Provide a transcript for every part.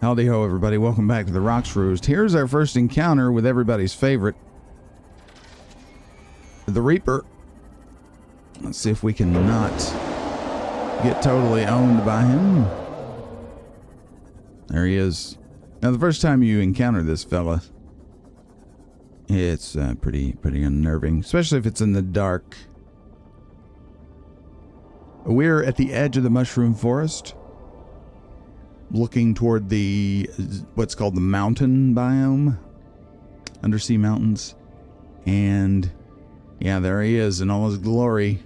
Howdy ho, everybody. Welcome back to the Rocks Roost. Here's our first encounter with everybody's favorite, the Reaper. Let's see if we can not get totally owned by him. There he is. Now, the first time you encounter this fella, it's pretty unnerving, especially if it's in the dark. We're at the edge of the mushroom forest, looking toward the what's called the mountain biome, undersea mountains, and yeah, there he is in all his glory.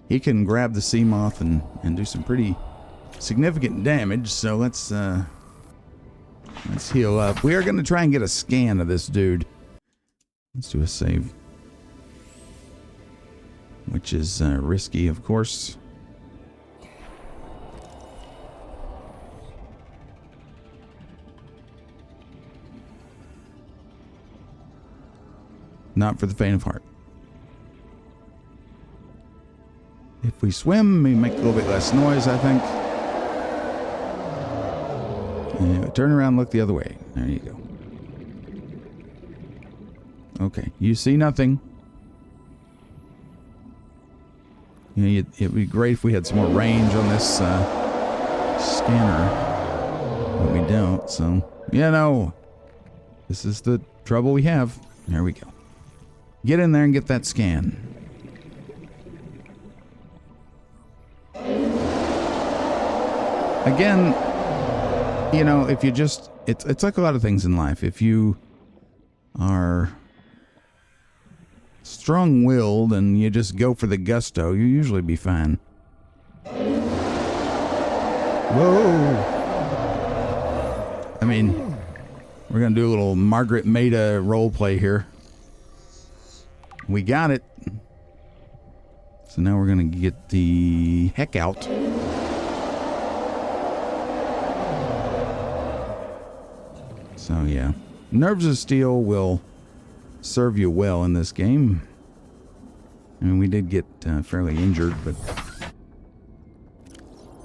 He can grab the sea moth and do some pretty significant damage. So let's heal up. We are going to try and get a scan of this dude. Let's do a save, which is risky, of course. Not for the faint of heart. If we swim, we make a little bit less noise, I think. Yeah, turn around, look the other way. There you go. Okay, you see nothing. Yeah, it'd be great if we had some more range on this scanner, but we don't. So, yeah, no, this is the trouble we have. There we go. Get in there and get that scan. Again, you know, if you just, it's like a lot of things in life. If you are strong-willed and you just go for the gusto, you usually be fine. Whoa! I mean, we're gonna do a little Margaret Maida role play here. We got it. So now we're gonna get the heck out. So yeah, Nerves of Steel will serve you well in this game. I mean, we did get fairly injured, but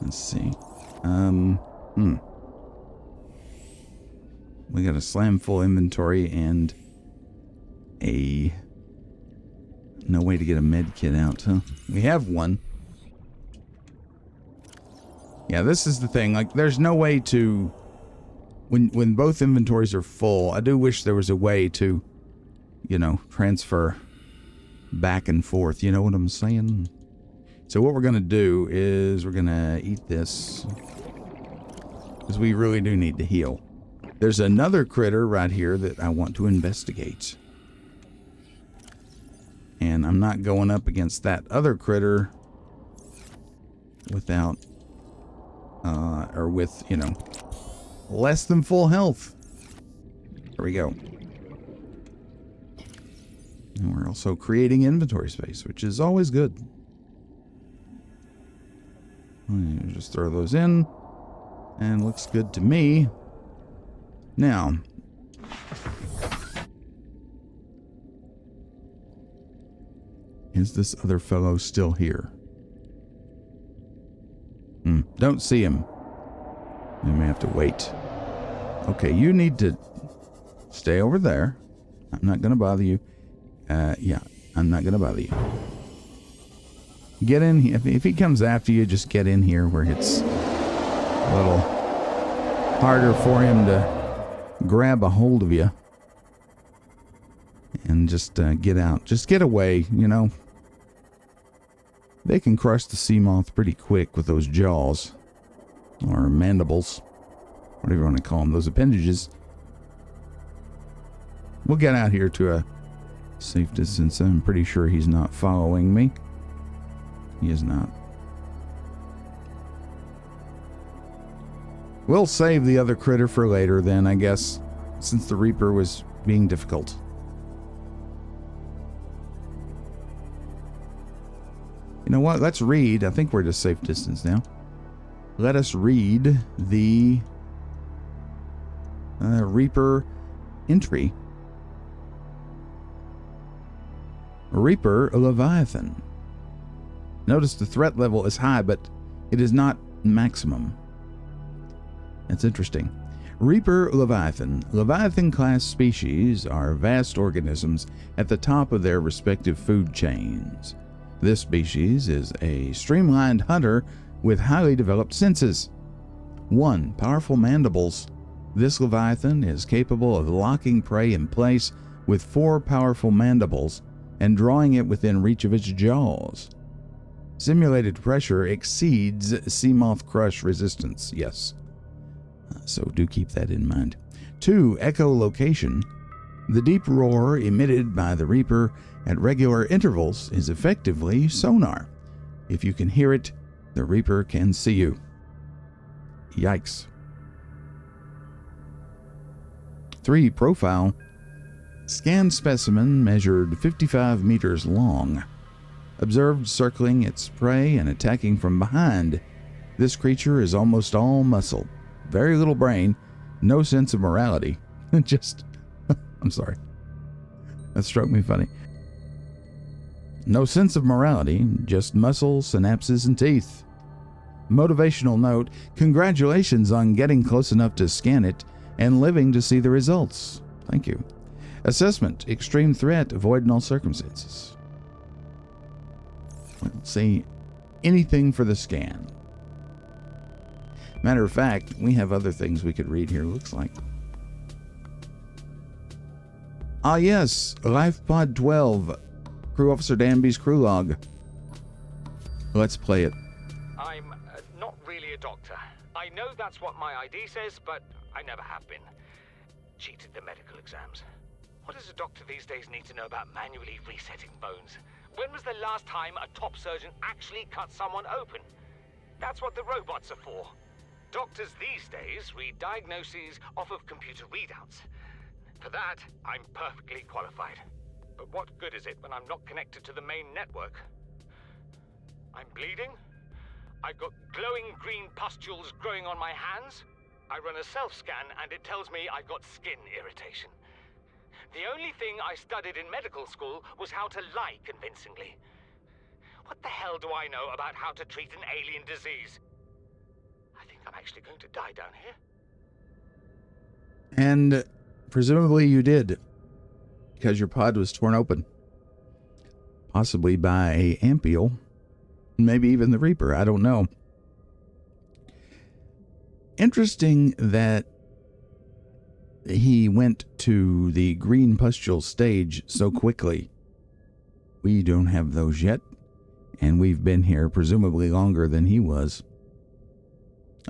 let's see. We got a slam full inventory and no way to get a med kit out, huh? We have one. Yeah, this is the thing. Like, there's no way to, when both inventories are full, I do wish there was a way to, you know, transfer back and forth. You know what I'm saying? So what we're going to do is we're going to eat this, because we really do need to heal. There's another critter right here that I want to investigate. And I'm not going up against that other critter without, or with, you know, less than full health. There we go. And we're also creating inventory space, which is always good. Just throw those in, and looks good to me. Now, is this other fellow still here? Don't see him. We may have to wait. Okay, you need to stay over there. I'm not going to bother you. Yeah, I'm not going to bother you. Get in here. If he comes after you, just get in here where it's a little harder for him to grab a hold of you. And just get out. Just get away, you know. They can crush the sea moth pretty quick with those jaws. Or mandibles. Whatever you want to call them. Those appendages. We'll get out here to a safe distance. I'm pretty sure he's not following me. He is not. We'll save the other critter for later then, I guess. Since the Reaper was being difficult. You know what? Let's read. I think we're at a safe distance now. Let us read the Reaper entry. Reaper Leviathan. Notice the threat level is high, but it is not maximum. That's interesting. Reaper Leviathan. Leviathan-class species are vast organisms at the top of their respective food chains. This species is a streamlined hunter with highly developed senses. 1. Powerful mandibles. This Leviathan is capable of locking prey in place with 4 powerful mandibles and drawing it within reach of its jaws. Simulated pressure exceeds sea moth crush resistance. Yes. So do keep that in mind. 2. Echolocation. The deep roar emitted by the Reaper at regular intervals is effectively sonar. If you can hear it, the Reaper can see you. Yikes. 3. Profile. Scanned specimen measured 55 meters long. Observed circling its prey and attacking from behind. This creature is almost all muscle. Very little brain. No sense of morality. Just... I'm sorry. That struck me funny. No sense of morality. Just muscle, synapses, and teeth. Motivational note. Congratulations on getting close enough to scan it and living to see the results. Thank you. Assessment. Extreme threat. Avoid in all circumstances. Let's see anything for the scan. Matter of fact, we have other things we could read here, looks like. Ah yes, Life Pod 12. Crew Officer Danby's crew log. Let's play it. I'm not really a doctor. I know that's what my ID says, but I never have been. Cheated the medical exams. What does a doctor these days need to know about manually resetting bones? When was the last time a top surgeon actually cut someone open? That's what the robots are for. Doctors these days read diagnoses off of computer readouts. For that, I'm perfectly qualified. But what good is it when I'm not connected to the main network? I'm bleeding. I've got glowing green pustules growing on my hands. I run a self-scan and it tells me I've got skin irritation. The only thing I studied in medical school was how to lie convincingly. What the hell do I know about how to treat an alien disease? I think I'm actually going to die down here. And presumably you did, because your pod was torn open. Possibly by a ampiel. Maybe even the Reaper, I don't know. Interesting that he went to the green pustule stage so quickly. We don't have those yet, and we've been here presumably longer than he was.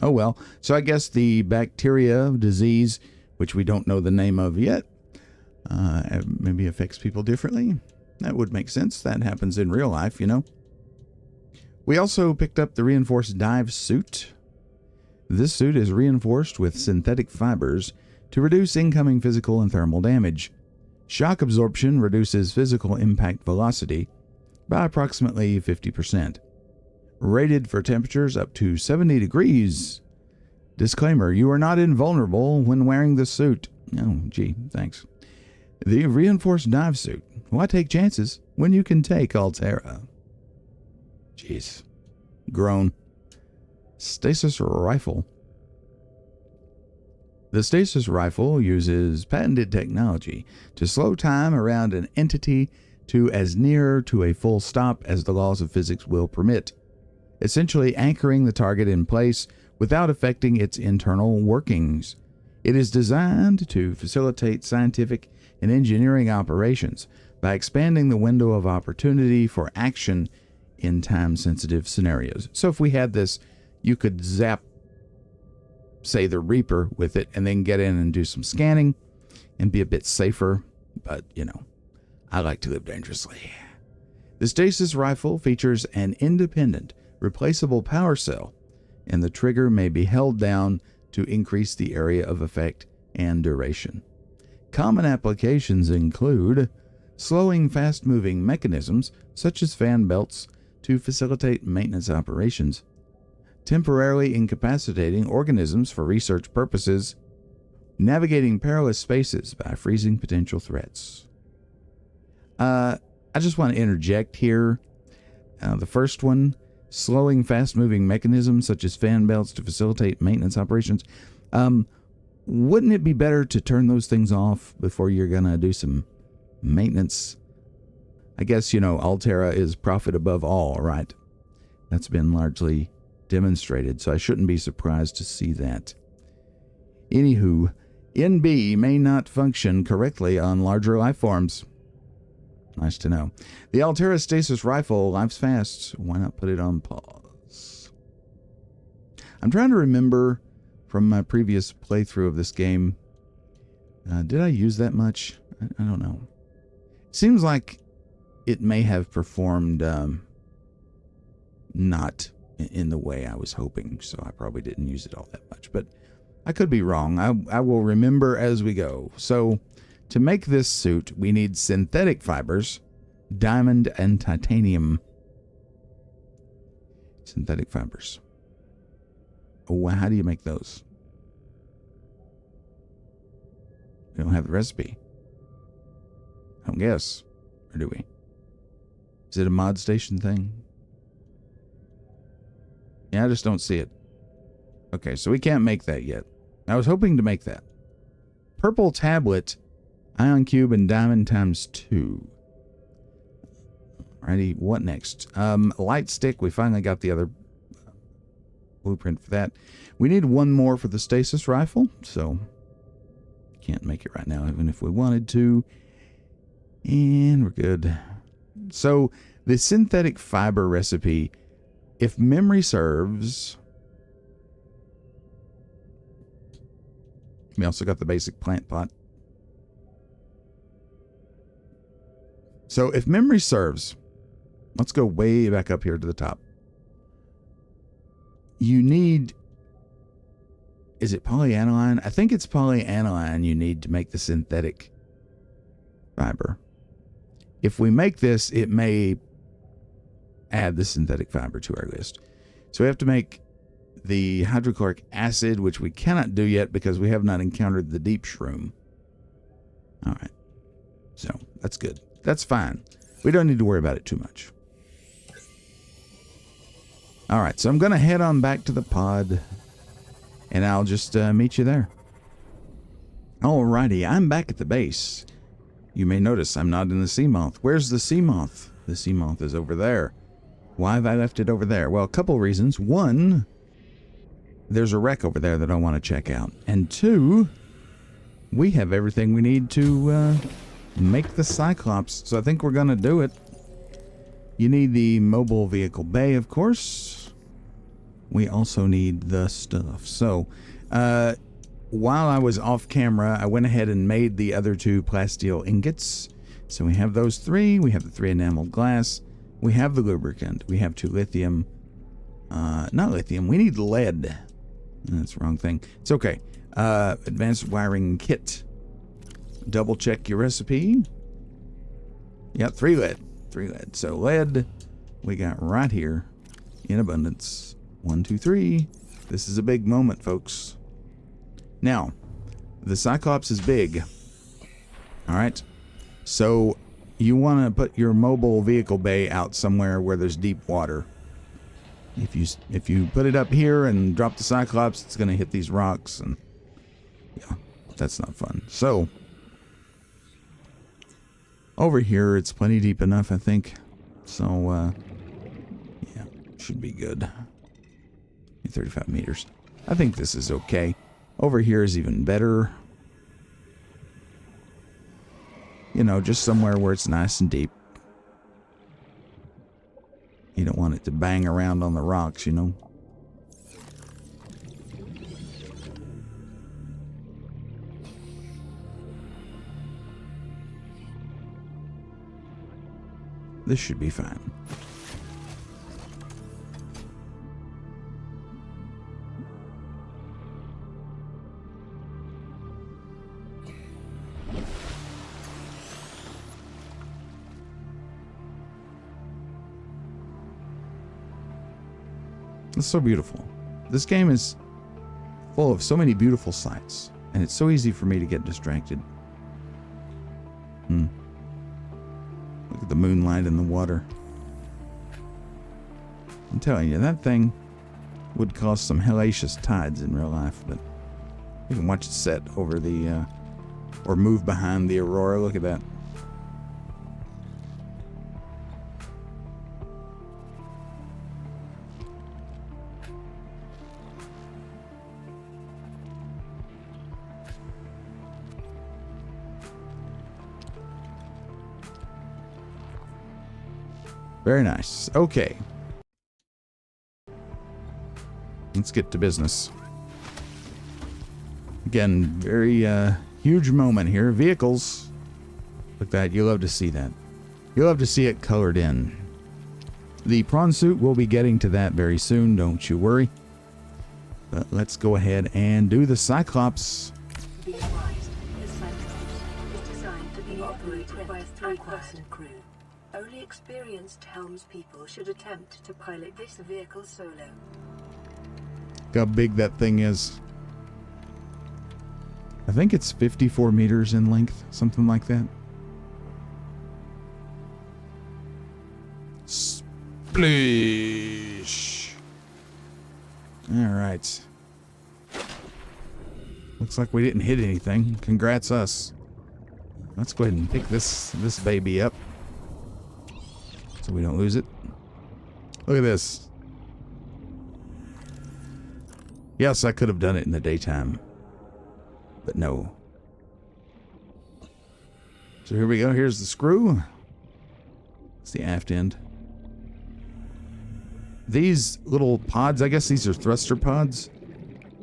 Oh well, so I guess the bacteria disease, which we don't know the name of yet, maybe affects people differently. That would make sense. That happens in real life, you know. We also picked up the reinforced dive suit. This suit is reinforced with synthetic fibers to reduce incoming physical and thermal damage. Shock absorption reduces physical impact velocity by approximately 50%. Rated for temperatures up to 70 degrees. Disclaimer, you are not invulnerable when wearing the suit. Oh, gee, thanks. The reinforced dive suit. Why take chances when you can take Altera? Jeez. Groan. Stasis rifle. The stasis rifle uses patented technology to slow time around an entity to as near to a full stop as the laws of physics will permit, essentially anchoring the target in place without affecting its internal workings. It is designed to facilitate scientific and engineering operations by expanding the window of opportunity for action in time-sensitive scenarios. So if we had this, you could zap, say, the Reaper with it and then get in and do some scanning and be a bit safer. But, you know, I like to live dangerously. The stasis rifle features an independent, replaceable power cell, and the trigger may be held down to increase the area of effect and duration. Common applications include slowing fast-moving mechanisms such as fan belts to facilitate maintenance operations, temporarily incapacitating organisms for research purposes, navigating perilous spaces by freezing potential threats. I just want to interject here. The first one, slowing fast-moving mechanisms such as fan belts to facilitate maintenance operations. wouldn't it be better to turn those things off before you're going to do some maintenance? I guess, Altera is profit above all, right? That's been largely demonstrated, so I shouldn't be surprised to see that. Anywho, NB may not function correctly on larger life forms. Nice to know. The Altera stasis rifle lives fast. Why not put it on pause? I'm trying to remember from my previous playthrough of this game. Did I use that much? I don't know. Seems like it may have performed not in the way I was hoping, so I probably didn't use it all that much. But I could be wrong. I will remember as we go. So, to make this suit, we need synthetic fibers, diamond, and titanium. Synthetic fibers. Oh, how do you make those? We don't have the recipe. I don't guess. Or do we? Is it a mod station thing? Yeah, I just don't see it. Okay, so we can't make that yet. I was hoping to make that. Purple tablet, ion cube, and diamond times 2. Alrighty, what next? Light stick. We finally got the other blueprint for that. We need one more for the stasis rifle, so can't make it right now, even if we wanted to. And we're good. So the synthetic fiber recipe, if memory serves, we also got the basic plant pot. So if memory serves, let's go way back up here to the top. You need, is it polyaniline? I think it's polyaniline you need to make the synthetic fiber. If we make this, it may add the synthetic fiber to our list. So we have to make the hydrochloric acid, which we cannot do yet because we have not encountered the deep shroom. All right. So that's good. That's fine. We don't need to worry about it too much. All right. So I'm going to head on back to the pod and I'll just meet you there. All righty. I'm back at the base. You may notice I'm not in the sea moth. Where's the sea moth? The sea moth is over there. Why have I left it over there? Well, a couple reasons. One, there's a wreck over there that I want to check out. And two, we have everything we need to make the Cyclops. So I think we're going to do it. You need the mobile vehicle bay, of course. We also need the stuff. So, while I was off camera, I went ahead and made the other 2 plasteel ingots. So we have those 3. We have the 3 enameled glass. We have the lubricant. We have 2 lithium. Not lithium. We need lead. That's the wrong thing. It's okay. Advanced wiring kit. Double check your recipe. Yep, 3 lead. 3 lead. So lead we got right here in abundance. 1, 2, 3. This is a big moment, folks. Now, the Cyclops is big. All right. So you want to put your mobile vehicle bay out somewhere where there's deep water. If you put it up here and drop the Cyclops, it's going to hit these rocks, and yeah, that's not fun. So over here, it's plenty deep enough, I think. So yeah, should be good. 35 meters. I think this is okay. Over here is even better. You know, just somewhere where it's nice and deep. You don't want it to bang around on the rocks, you know. This should be fine. It's so beautiful. This game is full of so many beautiful sights, and it's so easy for me to get distracted. Look at the moonlight in the water. I'm telling you, that thing would cause some hellacious tides in real life, but You can watch it set over the, or move behind the Aurora. Look at that. Very nice. Okay. Let's get to business. Again, very huge moment here. Vehicles. Look at that. You love to see that. You love to see it colored in. The prawn suit, we'll be getting to that very soon. Don't you worry. But let's go ahead and do the Cyclops. Be advised, the Cyclops is designed to be operated by a 3-person crew. Only experienced helmspeople should attempt to pilot this vehicle solo. Look how big that thing is. I think it's 54 meters in length, something like that. Splish! Alright. Looks like we didn't hit anything. Congrats us. Let's go ahead and pick this baby up, so we don't lose it. Look at this. Yes, I could have done it in the daytime, but no. So here we go. Here's the screw. It's the aft end. These little pods, I guess these are thruster pods.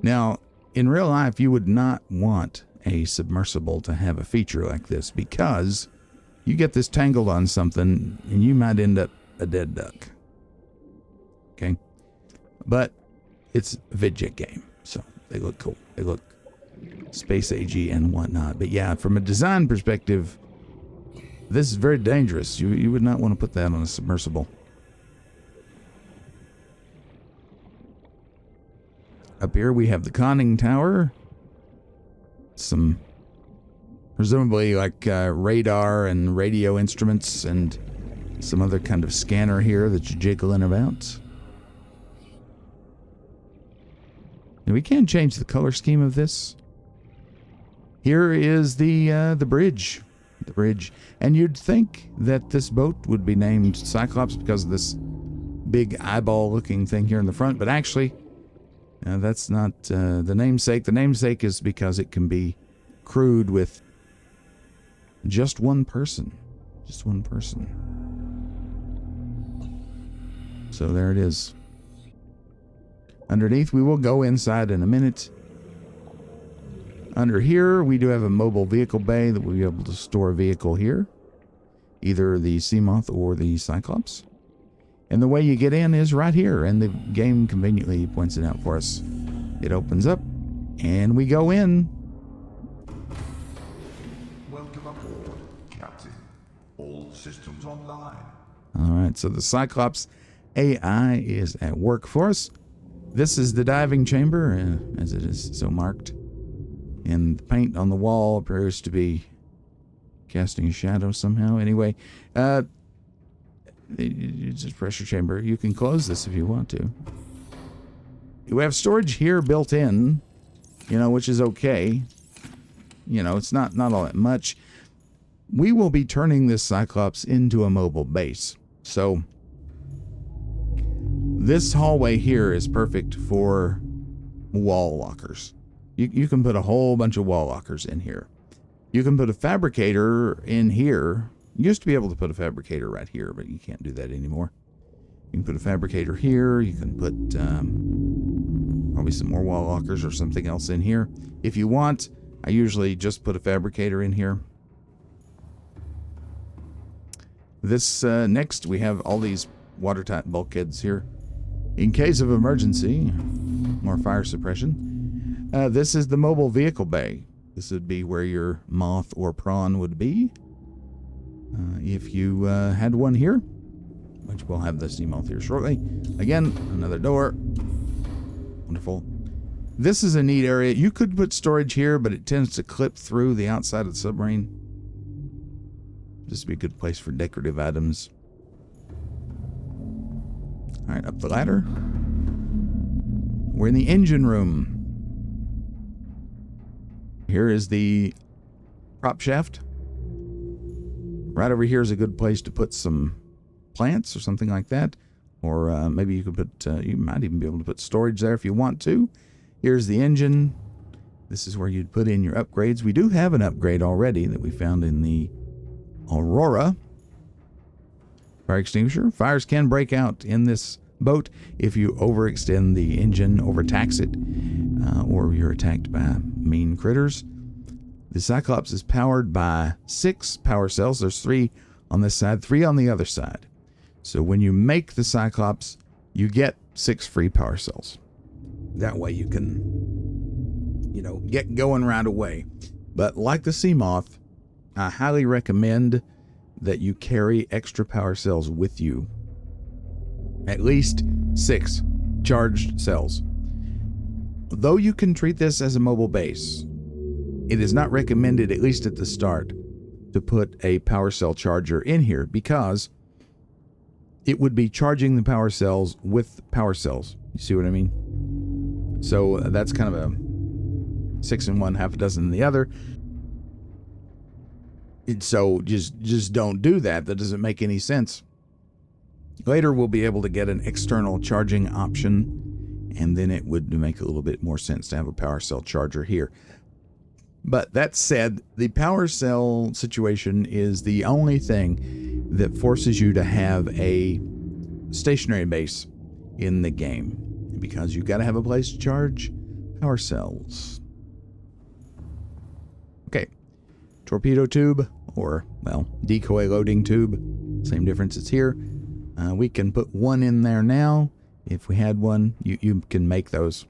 Now, in real life, you would not want a submersible to have a feature like this, because you get this tangled on something and you might end up a dead duck. Okay? But it's a vidjet game, so they look cool. They look space agey and whatnot. But yeah, from a design perspective, this is very dangerous. You would not want to put that on a submersible. Up here we have the conning tower. Some presumably like radar and radio instruments and some other kind of scanner here that you're jiggling about. And we can change the color scheme of this. Here is the bridge. The bridge. And you'd think that this boat would be named Cyclops because of this big eyeball looking thing here in the front, but actually that's not the namesake. The namesake is because it can be crewed with just one person. Just one person. So there it is. Underneath, we will go inside in a minute. Under here, we do have a mobile vehicle bay that we'll be able to store a vehicle here. Either the Moth or the Cyclops. And the way you get in is right here, and the game conveniently points it out for us. It opens up, and we go in. Welcome aboard, Captain. All systems online. Alright, so the Cyclops AI is at work for us. This is the diving chamber, as it is so marked. And the paint on the wall appears to be casting a shadow somehow. Anyway, it's a pressure chamber. You can close this if you want to. We have storage here built in, which is okay. It's not all that much. We will be turning this Cyclops into a mobile base. So this hallway here is perfect for wall lockers. You can put a whole bunch of wall lockers in here. You can put a fabricator in here. You used to be able to put a fabricator right here, but you can't do that anymore. You can put a fabricator here. You can put probably some more wall lockers or something else in here. If you want, I usually just put a fabricator in here. This next, we have all these watertight bulkheads here. In case of emergency, more fire suppression. This is the mobile vehicle bay. This would be where your Moth or Prawn would be. If you had one here, which we'll have the Moth here shortly. Again, another door. Wonderful. This is a neat area. You could put storage here, but it tends to clip through the outside of the submarine. This would be a good place for decorative items. All right, up the ladder. We're in the engine room. Here is the prop shaft. Right over here is a good place to put some plants or something like that. Or maybe you could put, you might even be able to put storage there if you want to. Here's the engine. This is where you'd put in your upgrades. We do have an upgrade already that we found in the Aurora. Fire extinguisher. Fires can break out in this boat if you overextend the engine, overtax it, or you're attacked by mean critters. The Cyclops is powered by 6 power cells. There's 3 on this side, 3 on the other side. So when you make the Cyclops, you get 6 free power cells. That way you can, you know, get going right away. But like the Sea Moth, I highly recommend that you carry extra power cells with you. At least 6 charged cells. Though you can treat this as a mobile base, it is not recommended, at least at the start, to put a power cell charger in here because it would be charging the power cells with power cells. You see what I mean? So that's kind of a 6 in one, half a dozen in the other. And so just don't do that. That doesn't make any sense. Later we'll be able to get an external charging option, and then it would make a little bit more sense to have a power cell charger here. But that said, the power cell situation is the only thing that forces you to have a stationary base in the game, because you've got to have a place to charge power cells. Okay, torpedo tube, or, well, decoy loading tube, same difference as here. We can put 1 in there now. If we had one, you can make those.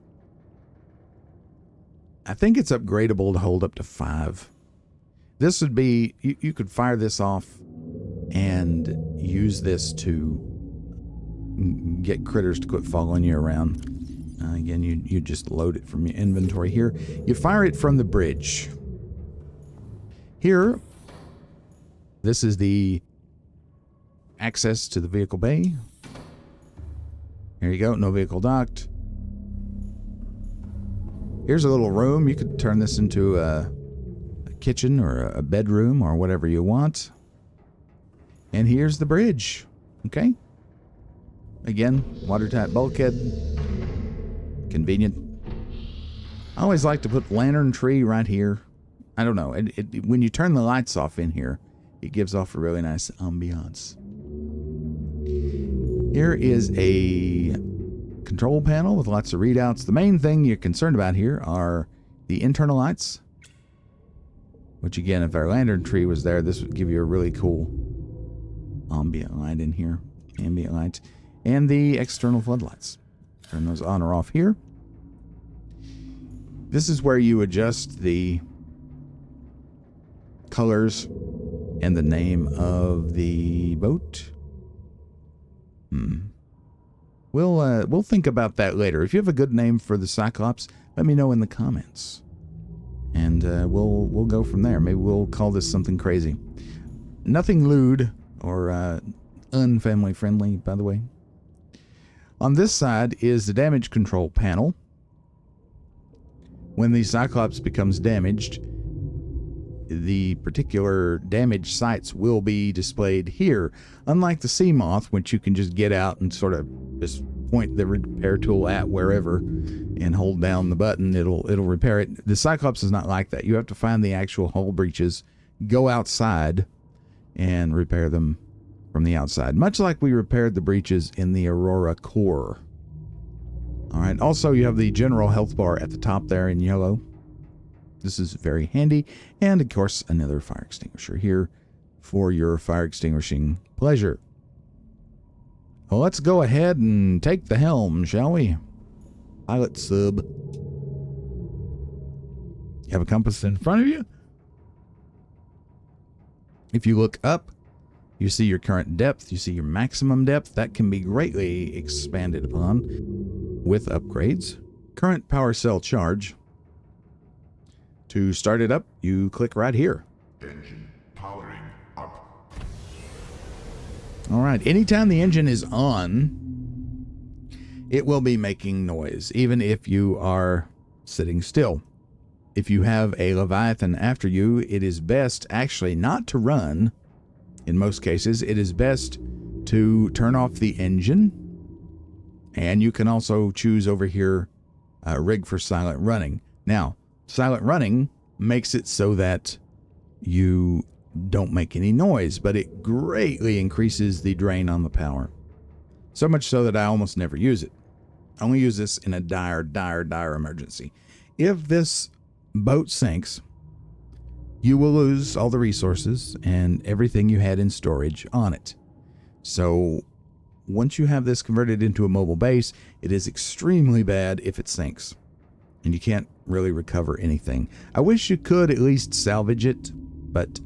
I think it's upgradable to hold up to 5. This would be, you could fire this off and use this to get critters to quit following you around. Again, you just load it from your inventory here. You fire it from the bridge. Here, this is the access to the vehicle bay. Here you go, no vehicle docked. Here's a little room. You could turn this into a kitchen or a bedroom or whatever you want. And here's the bridge. Okay? Again, watertight bulkhead. Convenient. I always like to put lantern tree right here. I don't know. When you turn the lights off in here, it gives off a really nice ambiance. Here is a control panel with lots of readouts. The main thing you're concerned about here are the internal lights, which again, if our lantern tree was there, this would give you a really cool ambient light in here, ambient lights, and the external floodlights. Turn those on or off here. This is where you adjust the colors and the name of the boat. We'll think about that later. If you have a good name for the Cyclops, let me know in the comments, and we'll go from there. Maybe we'll call this something crazy. Nothing lewd or unfamily friendly, by the way. On this side is the damage control panel. When the Cyclops becomes damaged, the particular damage sites will be displayed here. Unlike the Sea Moth, which you can just get out and sort of just point the repair tool at wherever and hold down the button, it'll repair it. The Cyclops is not like that. You have to find the actual hull breaches, go outside, and repair them from the outside, much like we repaired the breaches in the Aurora core. All right. Also, you have the general health bar at the top there in yellow. This is very handy. And, of course, another fire extinguisher here for your fire extinguishing pleasure. Well, let's go ahead and take the helm, shall we? Pilot sub. You have a compass in front of you. If you look up, you see your current depth. You see your maximum depth. That can be greatly expanded upon with upgrades. Current power cell charge. To start it up, you click right here. Engine powering up. All right. Anytime the engine is on, it will be making noise, even if you are sitting still. if you have a Leviathan after you, it is best actually not to run. In most cases, it is best to turn off the engine. And you can also choose over here, rig for silent running. Now, silent running makes it so that you don't make any noise, but it greatly increases the drain on the power. So much so that I almost never use it. I only use this in a dire emergency. If this boat sinks, you will lose all the resources and everything you had in storage on it. So once you have this converted into a mobile base, it is extremely bad if it sinks. And you can't really recover anything. I wish you could at least salvage it, but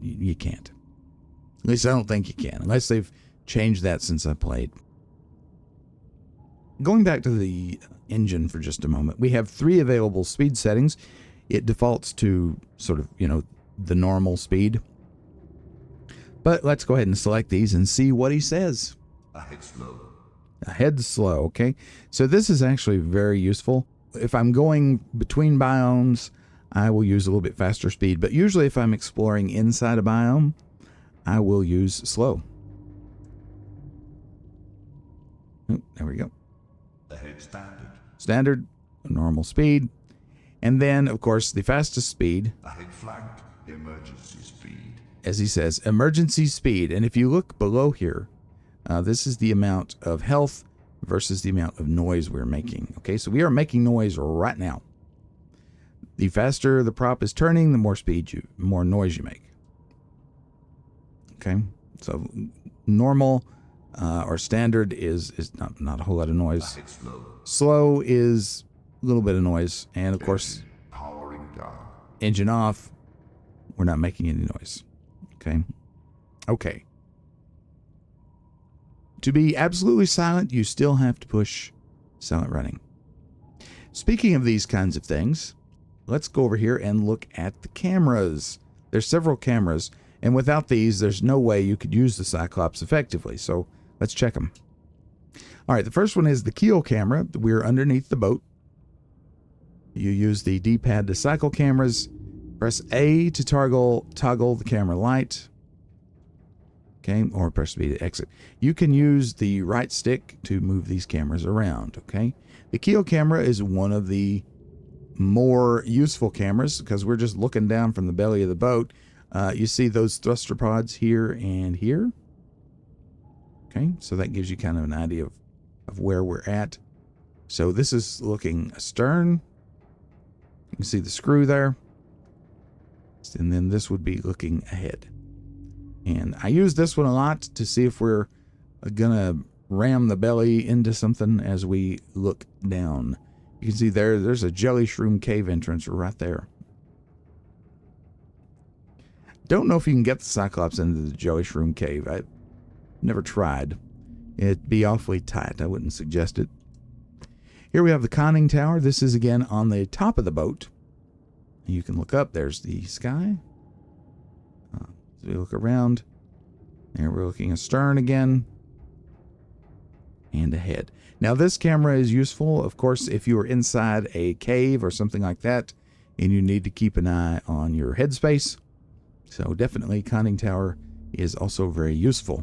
you can't. At least I don't think you can, unless they've changed that since I played. Going back to the engine for just a moment, we have 3 available speed settings. It defaults to sort of, the normal speed. But let's go ahead and select these and see what he says. Ahead slow. Ahead slow, okay. So this is actually very useful. If I'm going between biomes, I will use a little bit faster speed. But usually if I'm exploring inside a biome, I will use slow. Oh, there we go. Ahead standard. Standard, normal speed. And then, of course, the fastest speed. Ahead flagged. Emergency speed. As he says, emergency speed. And if you look below here, this is the amount of health versus the amount of noise we're making. Okay, so we are making noise right now. The faster the prop is turning, the more noise you make. Okay, so normal or standard is not a whole lot of noise. Slow is a little bit of noise, and of course, Powering down. engine off, we're not making any noise. Okay. To be absolutely silent, you still have to push silent running. Speaking of these kinds of things, let's go over here and look at the cameras. There's several cameras, and without these, there's no way you could use the Cyclops effectively. So let's check them. All right, the first one is the keel camera. We're underneath the boat. You use the D-pad to cycle cameras. Press A to toggle the camera light. Okay, or press B to exit. You can use the right stick to move these cameras around, okay? The keel camera is one of the more useful cameras because we're just looking down from the belly of the boat. You see those thruster pods here and here. Okay, so that gives you kind of an idea of where we're at. So this is looking astern. You can see the screw there. And then this would be looking ahead. And I use this one a lot to see if we're gonna ram the belly into something as we look down. You can see there's a jelly shroom cave entrance right there. Don't know if you can get the Cyclops into the jelly shroom cave. I've never tried. It'd be awfully tight. I wouldn't suggest it. Here we have the conning tower. This is again on the top of the boat. You can look up. There's the sky. So we look around. There we're looking astern again. And ahead. Now this camera is useful, of course, if you are inside a cave or something like that, and you need to keep an eye on your headspace. So definitely conning tower is also very useful.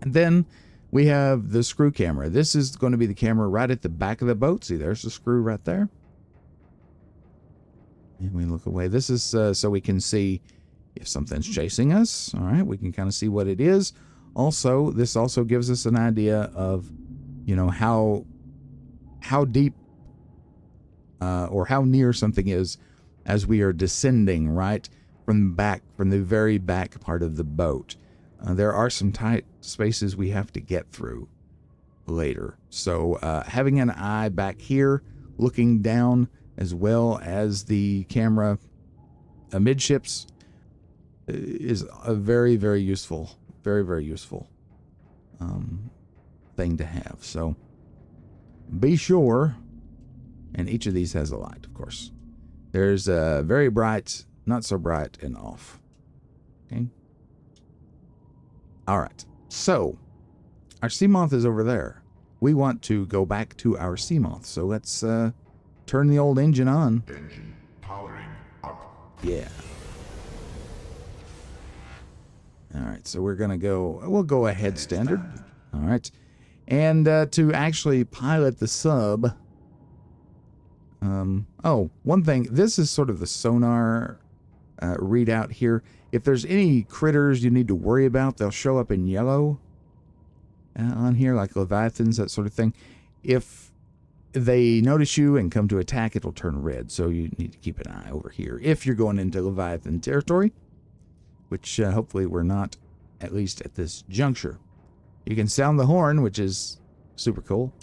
And then we have the screw camera. This is going to be the camera right at the back of the boat. See, there's the screw right there. And we look away. This is so we can see if something's chasing us. All right, we can kind of see what it is. Also, this also gives us an idea of, how deep or how near something is as we are descending, right, from the very back part of the boat. There are some tight spaces we have to get through later. So having an eye back here, looking down, as well as the camera amidships, is a very, very useful, thing to have. So be sure, and each of these has a light, of course. There's a very bright, not so bright, and off. Okay. All right. So our sea moth is over there. We want to go back to our sea moth. So let's turn the old engine on. Engine powering up. Yeah. All right, so we'll go ahead standard. All right. And to actually pilot the sub, one thing, this is sort of the sonar readout here. If there's any critters you need to worry about, they'll show up in yellow on here, like leviathans, that sort of thing. If they notice you and come to attack, it'll turn red, so you need to keep an eye over here if you're going into leviathan territory, which hopefully we're not, at least at this juncture. You can sound the horn, which is super cool.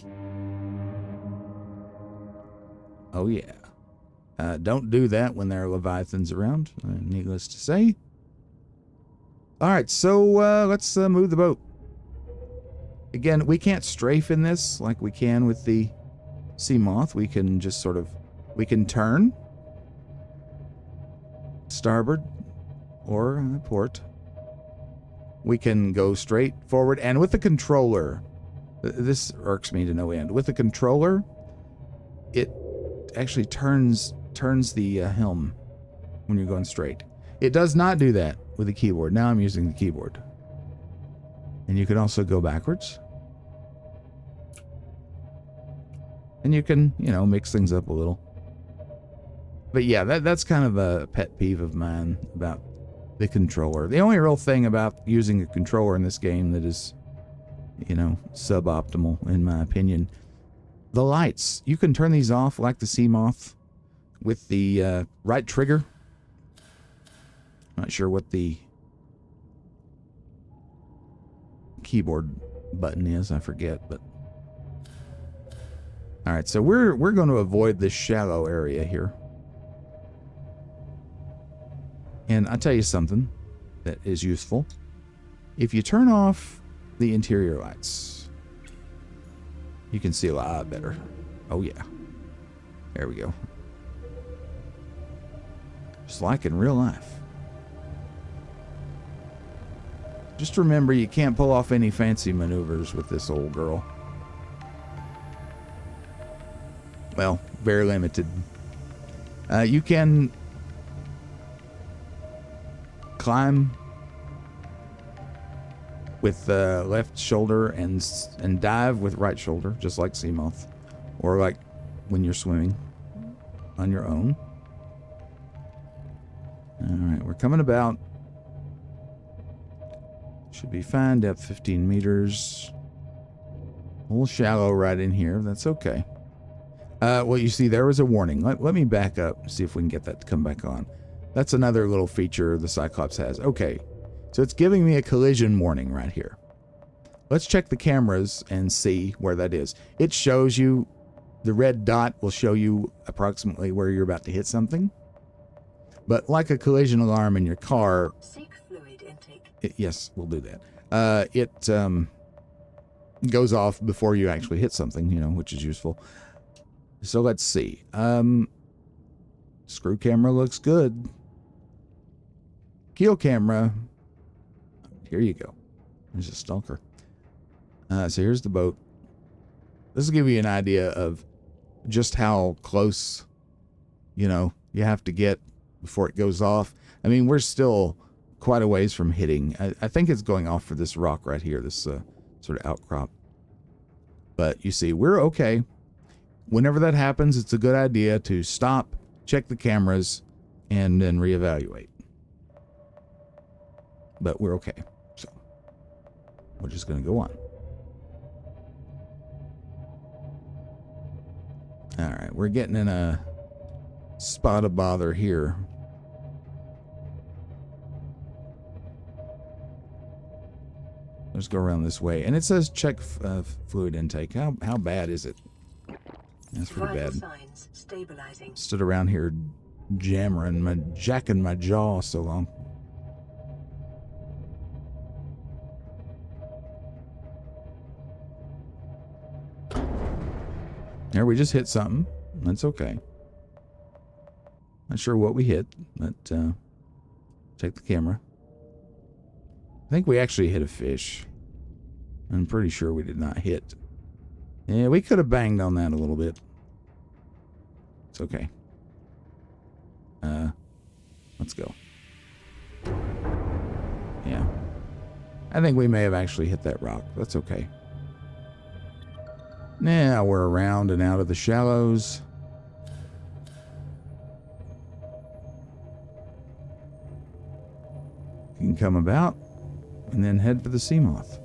Oh yeah. Don't do that when there are leviathans around, needless to say. All right, so let's move the boat. Again, we can't strafe in this like we can with the sea moth. We can just we can turn starboard or port. We can go straight forward, and with the controller, this irks me to no end. With the controller, it actually turns the helm when you're going straight. It does not do that with the keyboard. Now I'm using the keyboard. And you can also go backwards. And you can, mix things up a little. But yeah, that's kind of a pet peeve of mine about the controller. The only real thing about using a controller in this game that is, suboptimal, in my opinion, the lights. You can turn these off like the sea moth with the right trigger. Not sure what the keyboard button is, I forget, but all right, so we're going to avoid this shallow area here. And I'll tell you something that is useful. If you turn off the interior lights, you can see a lot better. Oh yeah. There we go. Just like in real life. Just remember, you can't pull off any fancy maneuvers with this old girl. Well, very limited. You can climb with the left shoulder and dive with right shoulder, just like sea moth, or like when you're swimming on your own. All right, we're coming about. Should be fine. Depth 15 meters. A little shallow right in here. That's okay. Well, you see, there was a warning. Let me back up and see if we can get that to come back on. That's another little feature the Cyclops has. Okay, so it's giving me a collision warning right here. Let's check the cameras and see where that is. It shows you, the red dot will show you approximately where you're about to hit something. But like a collision alarm in your car... Seek fluid intake. Yes, we'll do that. It goes off before you actually hit something, which is useful. So let's see. Screw camera looks good. Keel camera. Here you go. There's a stalker. So here's the boat. This will give you an idea of just how close, you have to get before it goes off. I mean, we're still quite a ways from hitting. I think it's going off for this rock right here, this sort of outcrop. But you see, we're okay. Whenever that happens, it's a good idea to stop, check the cameras, and then reevaluate. But we're okay. So we're just going to go on. All right, we're getting in a spot of bother here. Let's go around this way. And it says check fluid intake. How bad is it? That's pretty bad. Signs stabilizing. Stood around here jacking my jaw so long. There, we just hit something. That's okay. Not sure what we hit, but check the camera. I think we actually hit a fish. I'm pretty sure we did not hit. Yeah, we could have banged on that a little bit. It's okay. Let's go. Yeah. I think we may have actually hit that rock. That's okay. Now we're around and out of the shallows. You can come about and then head for the sea moth.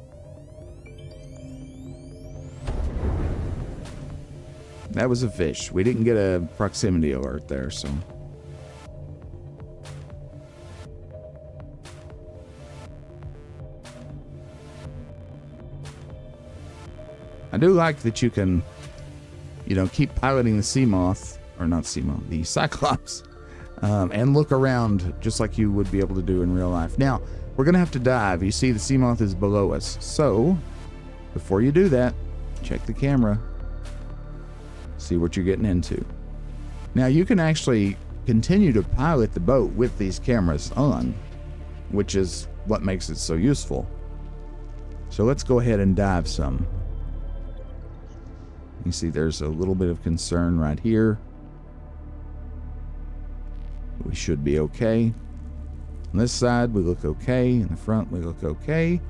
That was a fish. We didn't get a proximity alert there, so. I do like that you can, you know, keep piloting the sea moth, or not sea moth, the Cyclops, and look around just like you would be able to do in real life. Now, we're going to have to dive. You see the sea moth is below us. So, before you do that, check the camera. See what you're getting into. Now, you can actually continue to pilot the boat with these cameras on, which is what makes it so useful. So let's go ahead and dive some. You see there's a little bit of concern right here. We should be okay. On this side, we look okay. In the front, we look okay.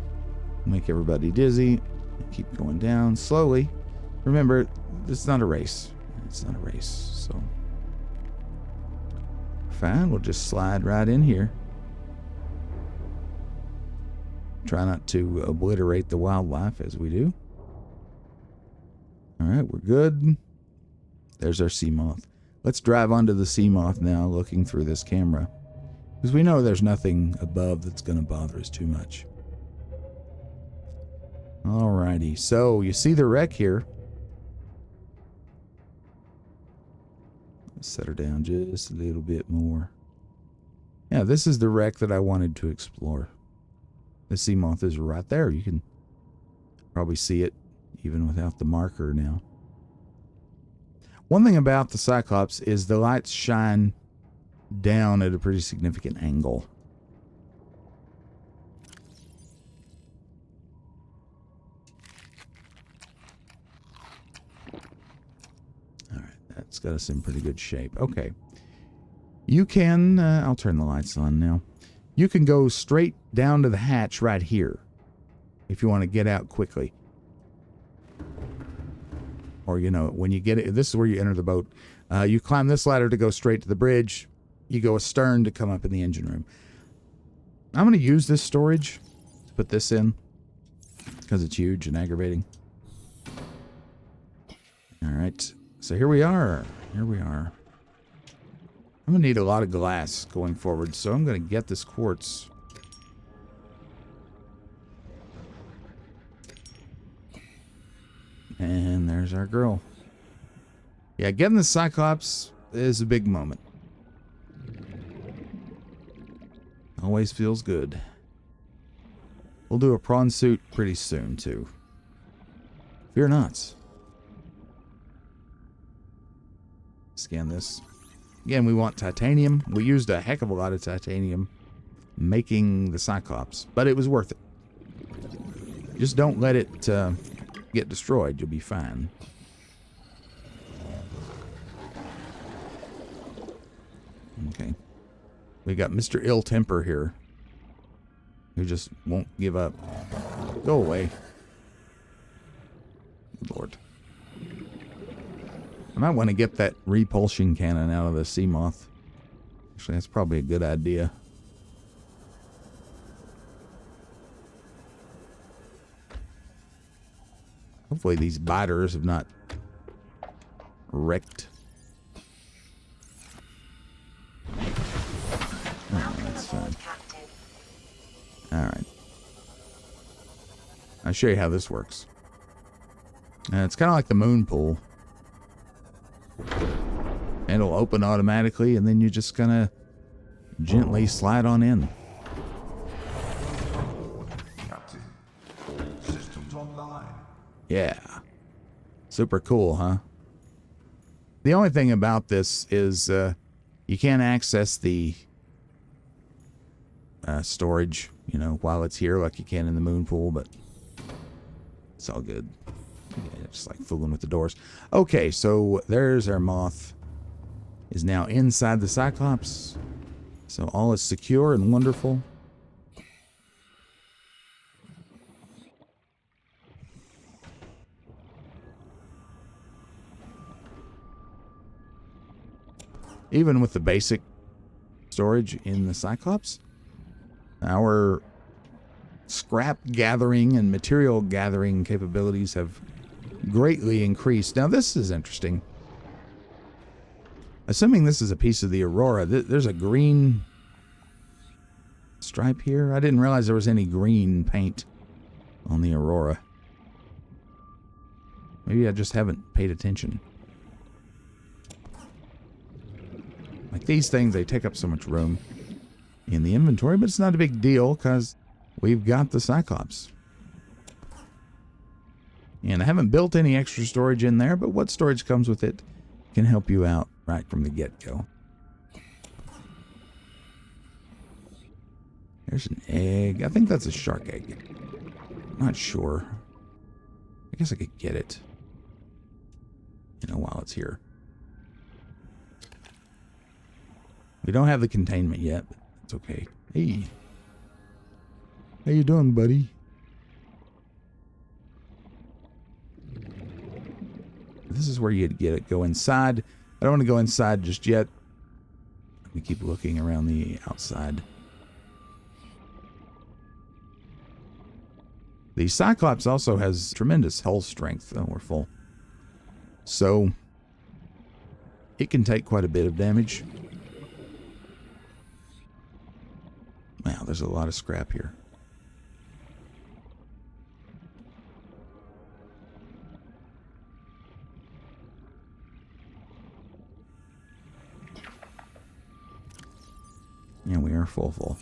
Make everybody dizzy. Keep going down slowly. Remember, this is not a race. It's not a race, so. Fine, we'll just slide right in here. Try not to obliterate the wildlife as we do. All right, we're good. There's our sea moth. Let's drive onto the sea moth now, looking through this camera. Because we know there's nothing above that's going to bother us too much. Alrighty, so you see the wreck here. Let's set her down just a little bit more. Yeah, this is the wreck that I wanted to explore. The sea moth is right there. You can probably see it even without the marker now. One thing about the Cyclops is the lights shine down at a pretty significant angle. All right, that's got us in pretty good shape. Okay. You can, I'll turn the lights on now. You can go straight down to the hatch right here if you want to get out quickly. Or, you know, when you get it, this is where you enter the boat. You climb this ladder to go straight to the bridge. You go astern to come up in the engine room. I'm going to use this storage to put this in because it's huge and aggravating. All right. So here we are. Here we are. I'm going to need a lot of glass going forward, so I'm going to get this quartz. And there's our girl. Yeah, getting the Cyclops is a big moment. Always feels good. We'll do a prawn suit pretty soon, too. Fear not. Scan this. Again, we want titanium. We used a heck of a lot of titanium making the Cyclops, but it was worth it. Just don't let it get destroyed. You'll be fine. Okay. We got Mr. Ill Temper here, who just won't give up. Go away. Good Lord. I might want to get that repulsion cannon out of the sea moth. Actually, that's probably a good idea. Hopefully these biters have not wrecked. Oh, that's fine. Alright. I'll show you how this works. It's kind of like the moon pool. It'll open automatically, and then you just kind of gently slide on in. Captain, systems online. Yeah. Super cool, huh? The only thing about this is you can't access the storage, you know, while it's here like you can in the moon pool, but it's all good. Yeah, just like fooling with the doors. Okay, so there's our moth. is now inside the Cyclops. So all is secure and wonderful. Even with the basic storage in the Cyclops, our scrap gathering and material gathering capabilities have greatly increased. Now this is interesting. Assuming this is a piece of the Aurora, there's a green stripe here. I didn't realize there was any green paint on the Aurora. Maybe I just haven't paid attention. Like these things, they take up so much room in the inventory, but it's not a big deal because we've got the Cyclops. And I haven't built any extra storage in there, but what storage comes with it can help you out right from the get-go. There's an egg. I think that's a shark egg. I'm not sure. I guess I could get it, while it's here. We don't have the containment yet, but it's okay. Hey. How you doing, buddy? This is where you'd go inside. I don't want to go inside just yet. Let me keep looking around the outside. The Cyclops also has tremendous hull strength. Oh, we're full. So, it can take quite a bit of damage. Wow, there's a lot of scrap here. Yeah, we are full.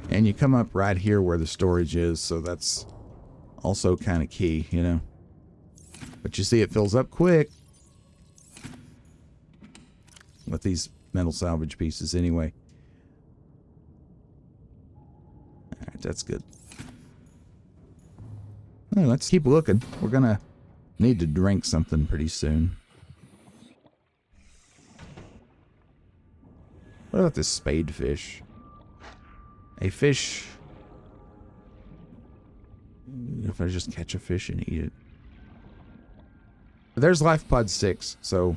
And you come up right here where the storage is, so that's also kind of key, But you see it fills up quick with these metal salvage pieces anyway. Alright, that's good. Well, let's keep looking. We're gonna need to drink something pretty soon. What about this spade fish? A fish... If I just catch a fish and eat it. There's Life Pod 6, so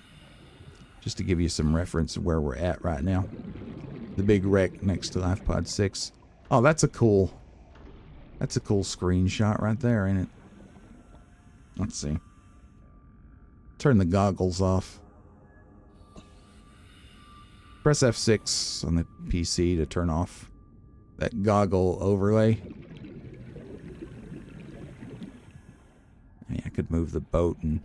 just to give you some reference of where we're at right now. The big wreck next to Life Pod 6. Oh, that's a cool screenshot right there, ain't it? Let's see. Turn the goggles off. Press F6 on the PC to turn off that goggle overlay. I could move the boat and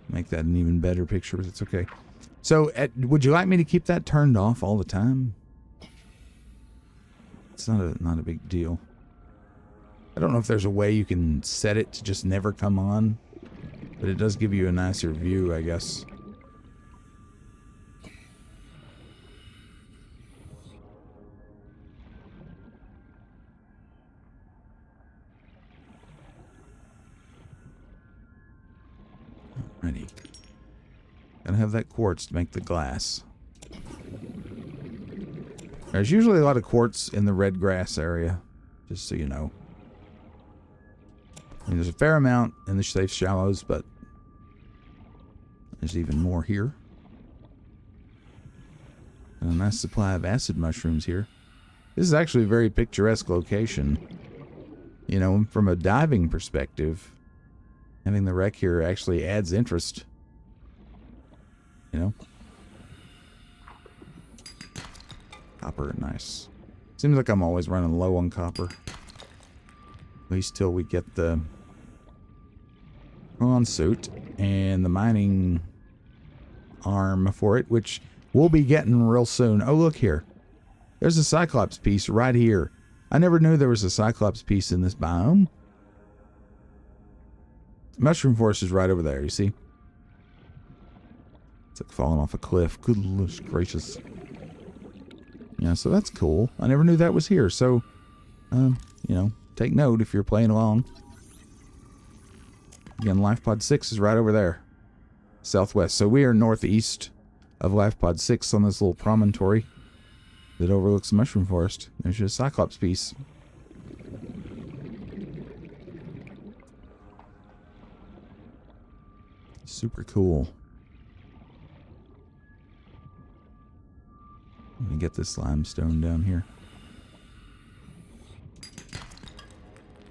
make that an even better picture, but it's okay. So, would you like me to keep that turned off all the time? It's not a big deal. I don't know if there's a way you can set it to just never come on, but it does give you a nicer view, I guess. Ready. Gotta have that quartz to make the glass. There's usually a lot of quartz in the red grass area, just so you know. I mean, there's a fair amount in the safe shallows, but there's even more here. And a nice supply of acid mushrooms here. This is actually a very picturesque location. From a diving perspective, having the wreck here actually adds interest. Copper, nice. Seems like I'm always running low on copper. At least till we get the prawn suit and the mining arm for it, which we'll be getting real soon. Oh, look here. There's a Cyclops piece right here. I never knew there was a Cyclops piece in this biome. Mushroom Forest is right over there, you see? It's like falling off a cliff. Goodness gracious. Yeah, so that's cool. I never knew that was here. So, you know, take note if you're playing along. Again, Life Pod 6 is right over there. Southwest. So we are northeast of Life Pod 6 on this little promontory that overlooks the mushroom forest. There's your Cyclops piece. Super cool. Let me get this limestone down here.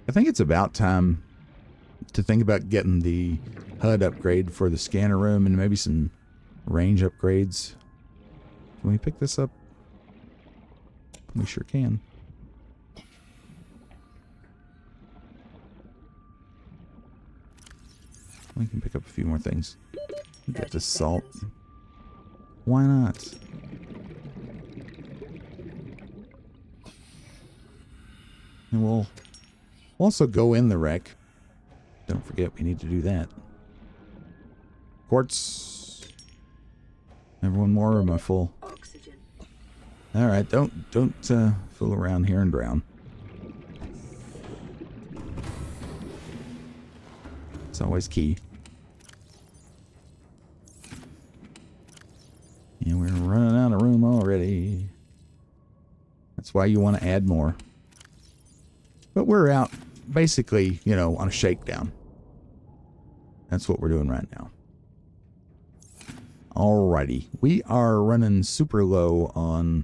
I think it's about time to think about getting the HUD upgrade for the scanner room and maybe some range upgrades. Can we pick this up? We sure can. We can pick up a few more things. Get this salt. Why not? And we'll also go in the wreck. Don't forget we need to do that. Quartz. Everyone more, or am I full? Alright, don't fool around here and drown. It's always key. And we're running out of room already. That's why you want to add more. But we're out basically, you know, on a shakedown. That's what we're doing right now. Alrighty. We are running super low on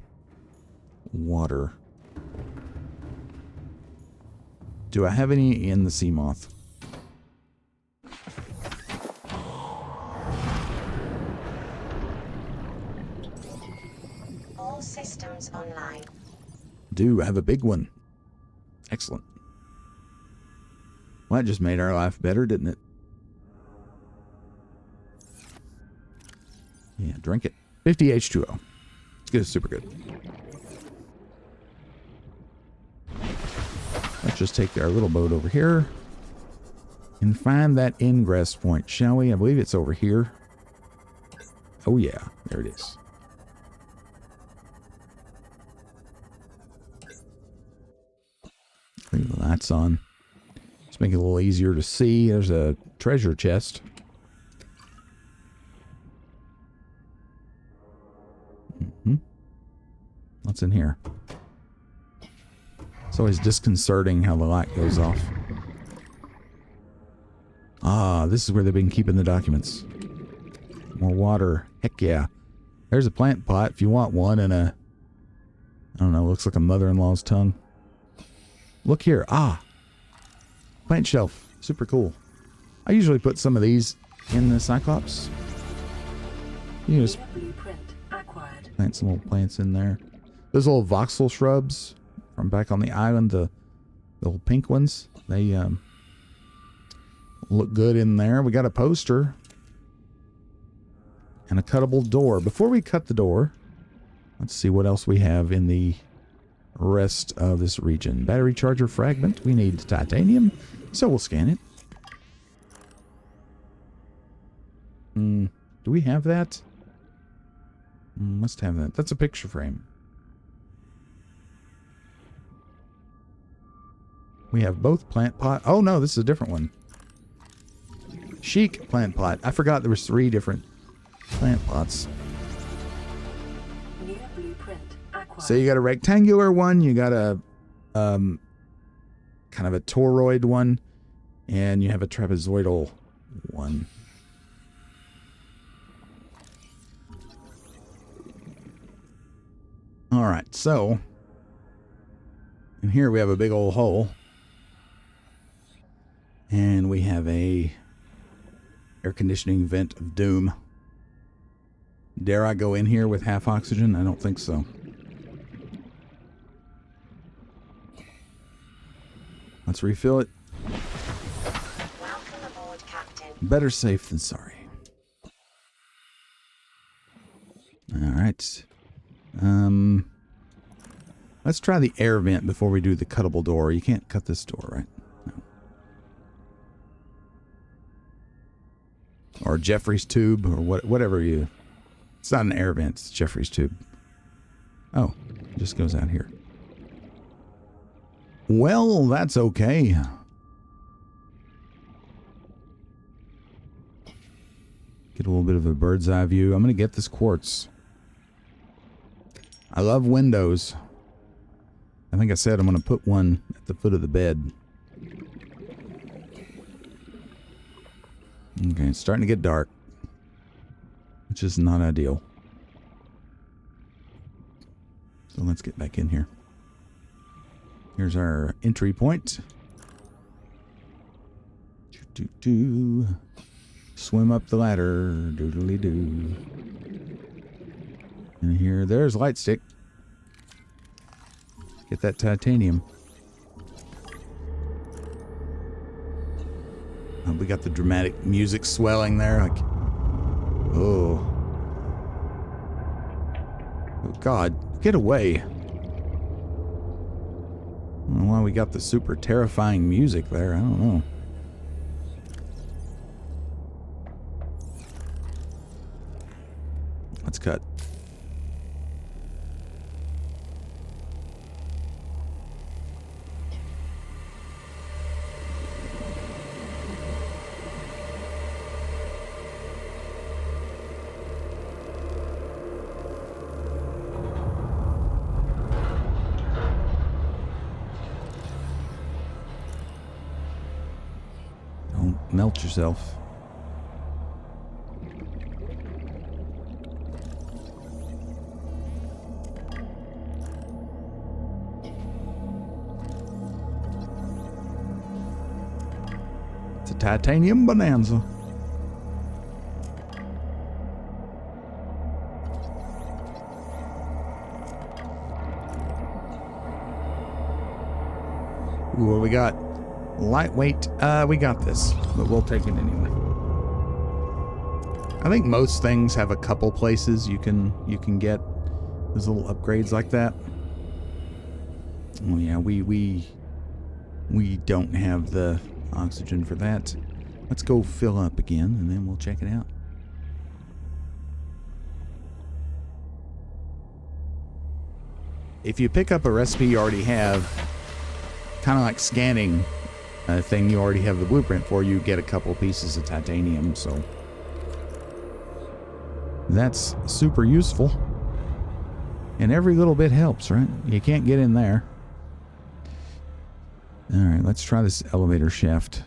water. Do I have any in the sea moth? All systems online. Do I have a big one? Excellent. Well, that just made our life better, didn't it? Yeah, drink it. 50 H2O. It's good. It's super good. Let's just take our little boat over here and find that ingress point, shall we? I believe it's over here. Oh, yeah. There it is. Leave the lights on. Just make it a little easier to see. There's a treasure chest. What's in here? It's always disconcerting how the light goes off. Ah, this is where they've been keeping the documents. More water. Heck yeah. There's a plant pot if you want one, and a... I don't know, looks like a mother-in-law's tongue. Look here. Ah. Plant shelf. Super cool. I usually put some of these in the Cyclops. You just plant some little plants in there. Those little voxel shrubs from back on the island, the little pink ones, they look good in there. We got a poster and a cuttable door. Before we cut the door, let's see what else we have in the rest of this region. Battery charger fragment. We need titanium, so we'll scan it. Do we have that? Must have that. That's a picture frame. We have both plant pot. Oh no, this is a different one. Chic plant pot. I forgot there was 3 different plant pots. So you got a rectangular one, you got a kind of a toroid one, and you have a trapezoidal one. All right, so in here we have a big old hole, and we have a air conditioning vent of doom. Dare I go in here with half oxygen? I don't think so. Let's refill it. Welcome aboard, Captain. Better safe than sorry. All right. Let's try the air vent before we do the cuttable door. You can't cut this door, right? No. Or Jeffrey's tube, or whatever you... It's not an air vent, it's Jeffrey's tube. Oh, Just goes out here. Well, that's okay. Get a little bit of a bird's eye view. I'm going to get this quartz. I love windows. I think I said I'm going to put one at the foot of the bed. Okay, it's starting to get dark, which is not ideal. So let's get back in here. Here's our entry point. Swim up the ladder. Doodly doo. And here, there's light stick. Get that titanium. Oh, we got the dramatic music swelling there. Like, oh. Oh, God, get away. I don't know why we got the super terrifying music there. I don't know. Let's cut. Don't melt yourself. Titanium bonanza. Ooh, what we got? Lightweight. We got this, but we'll take it anyway. I think most things have a couple places you can get those little upgrades like that. Oh yeah, we don't have the oxygen for that. Let's go fill up again and then we'll check it out. If you pick up a recipe you already have, kind of like scanning a thing you already have the blueprint for, you get a couple pieces of titanium, so that's super useful. And every little bit helps, right? You can't get in there. Alright, let's try this elevator shaft.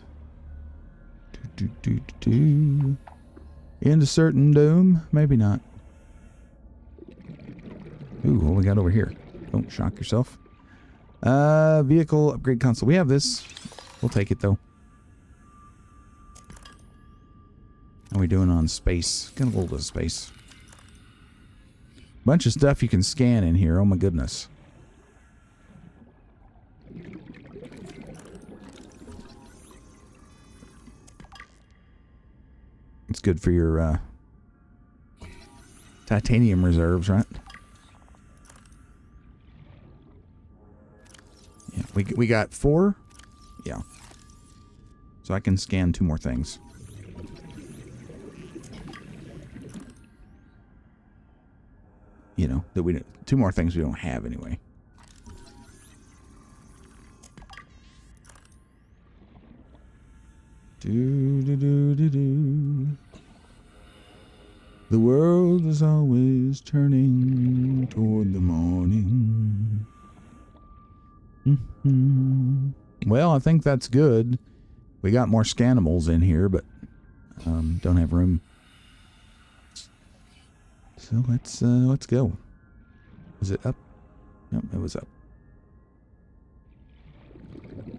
Into certain doom? Maybe not. Ooh, what we got over here? Don't shock yourself. Vehicle upgrade console. We have this. We'll take it, though. How are we doing on space? Got a little bit of space. Bunch of stuff you can scan in here. Oh, my goodness. It's good for your titanium reserves, right? Yeah, we got 4. Yeah. So I can scan 2 more things. You know, that we 2 more things we don't have anyway. The world is always turning toward the morning. Well, I think that's good. We got more scannimals in here, but don't have room. So let's go. Is it up? Nope, it was up.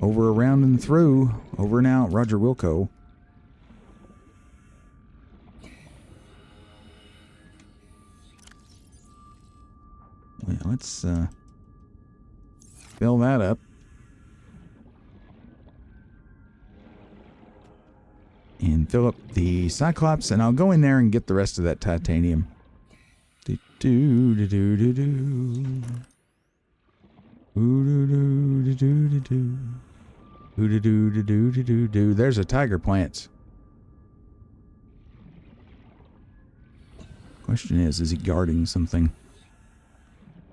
Over, around, and through. Over and out, Roger Wilco. Well, let's fill that up. And fill up the Cyclops, and I'll go in there and get the rest of that titanium. There's a tiger plant. Question is he guarding something?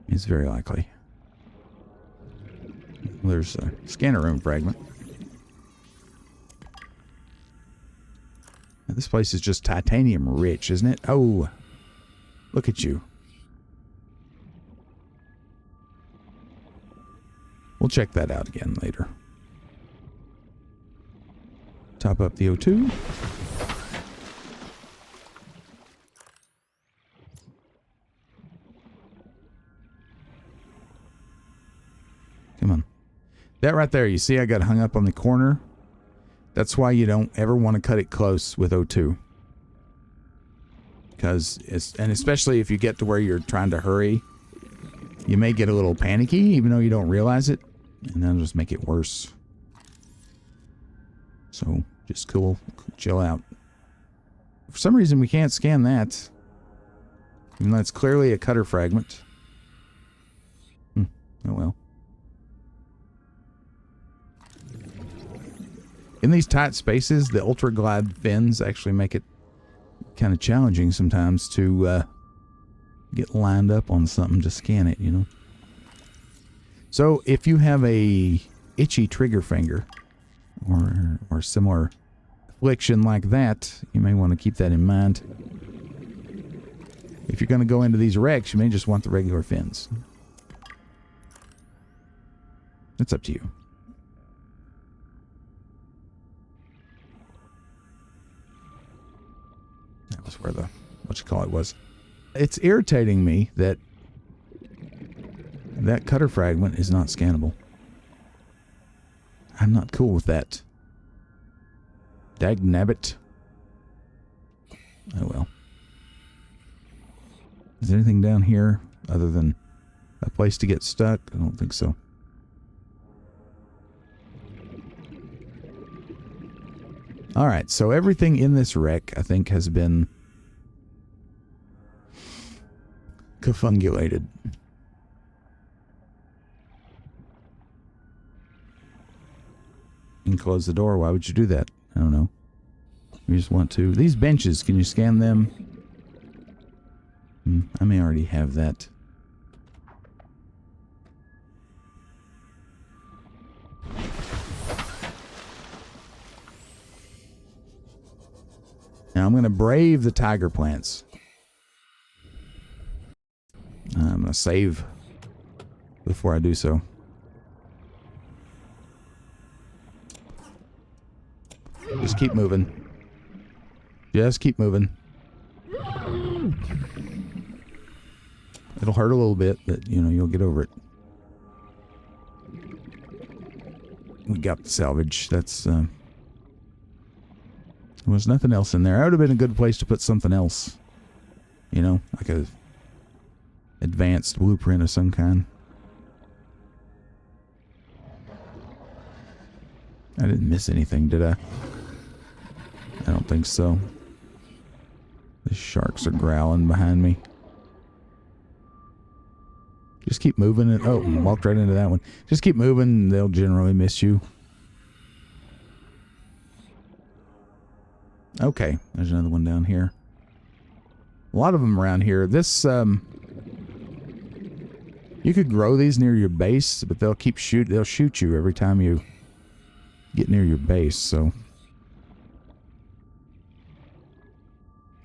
It's very likely. There's a scanner room fragment. Now, this place is just titanium rich, isn't it? Oh, look at you. We'll check that out again later. Top up the O2. Come on. That right there, you see I got hung up on the corner? That's why you don't ever want to cut it close with O2. Because, and especially if you get to where you're trying to hurry, you may get a little panicky, even though you don't realize it. And that'll just make it worse. So, just cool. Chill out. For some reason, we can't scan that. Even though it's clearly a cutter fragment. Oh well. In these tight spaces, the ultra glide fins actually make it kind of challenging sometimes to get lined up on something to scan it, you know. So if you have a itchy trigger finger or similar affliction like that, you may want to keep that in mind. If you're going to go into these wrecks, you may just want the regular fins. It's up to you. That was where the, was. It's irritating me that that cutter fragment is not scannable. I'm not cool with that. Dagnabbit. Oh well. Is there anything down here other than a place to get stuck? I don't think so. Alright, so everything in this wreck, I think, has been confungulated. You can close the door. Why would you do that? I don't know. You just want to. These benches, can you scan them? I may already have that. Now I'm going to brave the tiger plants. I'm going to save before I do so. Just keep moving. Just keep moving. It'll hurt a little bit, but, you know, you'll get over it. We got the salvage. That's, there was nothing else in there. That would have been a good place to put something else. You know, like a advanced blueprint of some kind. I didn't miss anything, did I? I don't think so. The sharks are growling behind me. Just keep moving it. Oh, walked right into that one. Just keep moving. They'll generally miss you. Okay, there's another one down here. A lot of them around here. This, you could grow these near your base, but they'll they'll shoot you every time you get near your base, so.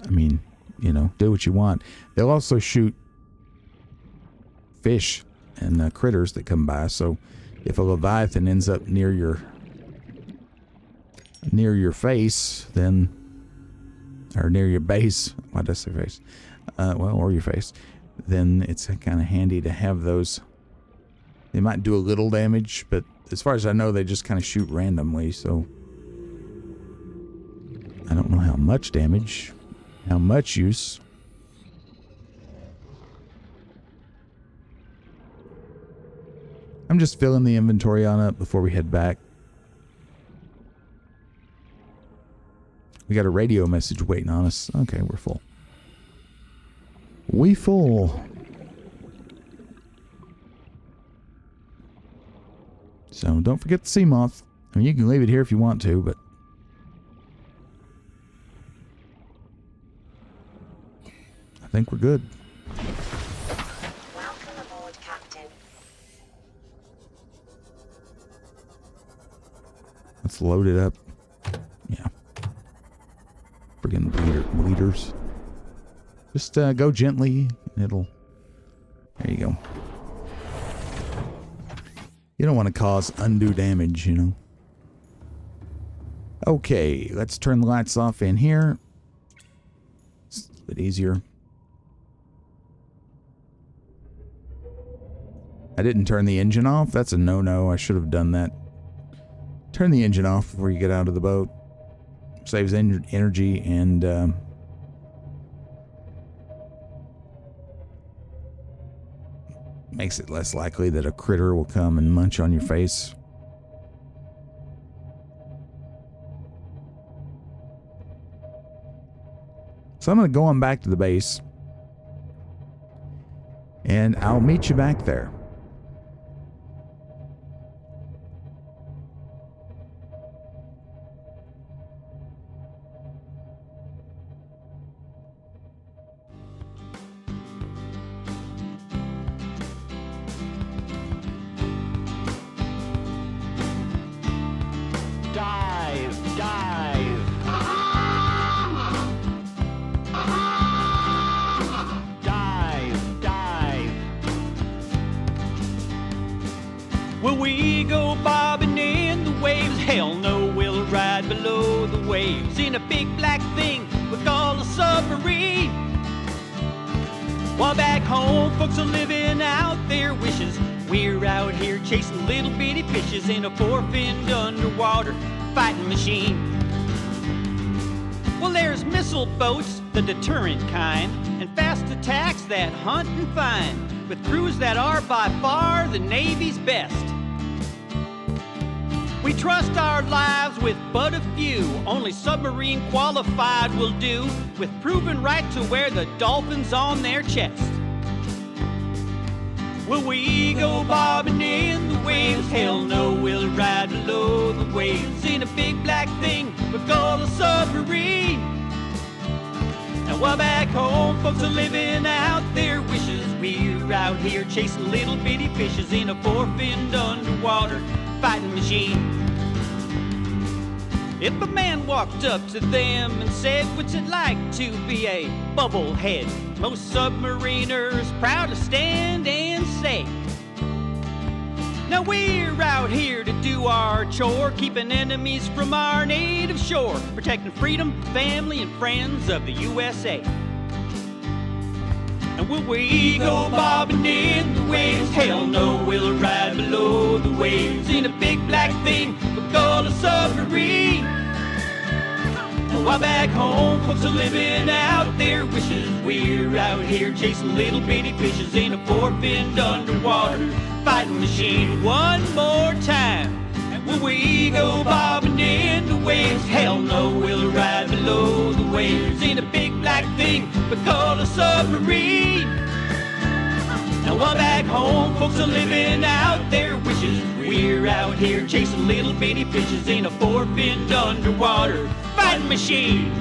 I mean, you know, do what you want. They'll also shoot fish and critters that come by, so if a leviathan ends up near your face, then, or near your base, why did I say face? Well, or your face, then it's kind of handy to have those. They might do a little damage, but as far as I know, they just kind of shoot randomly, so I don't know how much damage, how much use. I'm just filling the inventory on up before we head back. We got a radio message waiting on us. Okay, we're full. We full. So don't forget the sea moth. I mean, you can leave it here if you want to, but I think we're good. Welcome aboard, Let's load it up. Yeah. Friggin' bleeders. Just go gently. It'll... There you go. You don't want to cause undue damage, you know. Okay, let's turn the lights off in here. It's a bit easier. I didn't turn the engine off. That's a no-no. I should have done that. Turn the engine off before you get out of the boat. Saves energy and... makes it less likely that a critter will come and munch on your face. So I'm going to go on back to the base. And I'll meet you back there. Will we go bobbing in the waves? Hell no, we'll ride below the waves in a big black thing we call a submarine. While back home, folks are living out their wishes. We're out here chasing little bitty fishes in a four-finned underwater fighting machine. Well, there's missile boats, the deterrent kind, and fast attacks that hunt and find, with crews that are by far the Navy's best. We trust our lives with but a few, only submarine qualified will do, with proven right to wear the dolphins on their chest. Will we go bobbing in the waves? Hell no, we'll ride below the waves in a big black thing we call a submarine. And while back home folks are living out their wishes, we're out here chasing little bitty fishes in a four-finned underwater fighting machine. If a man walked up to them and said, "What's it like to be a bubblehead?" most submariners proud to stand and say, "Now we're out here to do our chore, keeping enemies from our native shore, protecting freedom, family, and friends of the USA." And will we go bobbing in the waves? Hell no, we'll ride below the waves in a big black thing we call a submarine. And while back home folks are living out their wishes, we're out here chasing little bitty fishes in a four-finned underwater fighting machine. One more time. And will we go bobbing in the waves? Hell no, we'll ride below the waves in a big black thing we call a submarine. Now while back home folks are living out their wishes, we're out here chasing little bitty fishes in a four-finned underwater fighting machine.